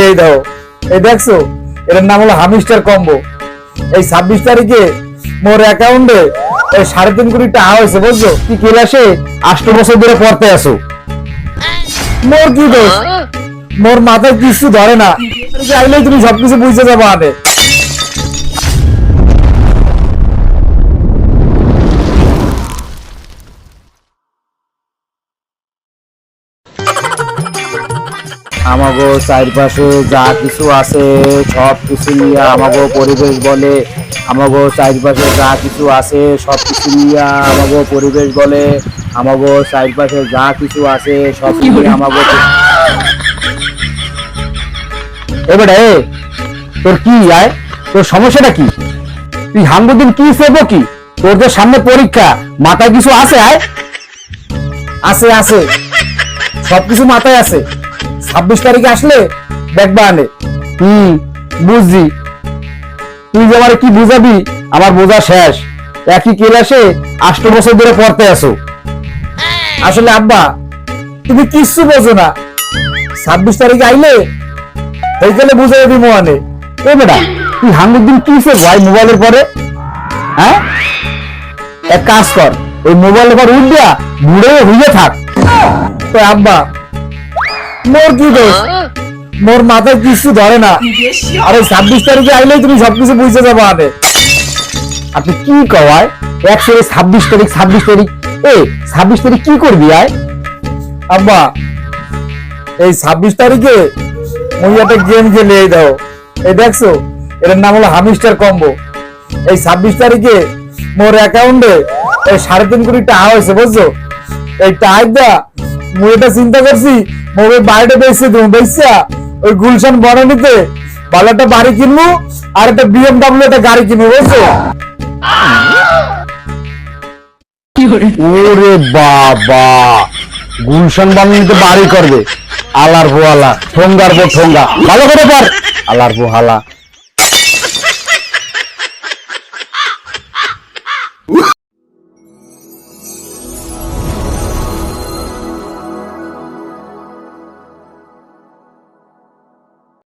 এই দাও, এই দেখছো, এর নাম হলো হামিস্টার কম্বো। এই 26 তারিখে মোর অ্যাকাউন্টে 3.5 কোটি টাকা হয়েছে, বুঝছো? কি ক্লাসে 8 বছর ধরে পড়তে আসো, মোর কি দোষ? মোর মাথায় কিছু ধরে না, চাইলেই তুমি সবকিছু বুঝতে যাবো। আনে আমাগো চারপাশে যা কিছু আছে সব কিছু নিয়ে আমাগো পরিবেশ বলে, আমাগো চারপাশে যা কিছু আছে সব কিছু নিয়ে আমাগো পরিবেশ বলে, আমাগো চারপাশে যা কিছু আছে সব নিয়ে আমাগো। এবারে তোর কি আয়, তোর সমস্যাটা কি? তুই হামবুদিন কি সেবো কি? তোর যে সামনে পরীক্ষা, মাথায় কিছু আছে? আয় আছে আছে, সবকিছু মাথায় আছে। 26 তারিখে আসলে দেখবা। আনে বুঝছি, তুই যে আমার কি বুঝাবি, আমার বোঝা শেষ। একই ক্লাসে 8 বছর ধরে পড়তে আসো। আসলে আব্বা তুমি কিচ্ছু বোঝো না, 26 তারিখে আইলে এইখানে বুঝাই দিব। আনে এ বেটা, তুই হামদিন কি সে ভাই মোবাইলের পরে? হ্যাঁ, এক কাজ কর, ওই মোবাইলের পর উঠ দিয়া ঘুরে হইয়ে থাক। তো আব্বা মোর কি দোষ? মোর মাথায় কিছু ধরে না। আরে 26 তারিখে আইলেই তুমি সবকিছু বুঝতে যাবো। আনে আপনি কি কয়? 26 তারিখ 26 তারিখ, এই 26 তারিখ কি করবি? আয় আব্বা, এই 26 তারিখে মুই একটা গেম খেলে এই দাও, এই দেখছো, এর নাম হলো হামিস্টার কম্বো। এই 26 তারিখে মোর অ্যাকাউন্টে 3.5 কোটি টাকা হয়েছে, বুঝছো? এই টাকা মুই এটা চিন্তা করছি, মোবাইল বাইরে বেচছে, তুমি বেচছা ওই গুলশান বনানীতে ভালো একটা বাড়ি কিনবো আর একটা BMW একটা গাড়ি কিনবো, বুঝছো? ওরে বাবা, গুলশান বনানীতে বাড়ি করবে? আলার পোহালা, ঠোঙ্গার পর ঠোঙ্গা, ভালো করে পার। আলার পোহালা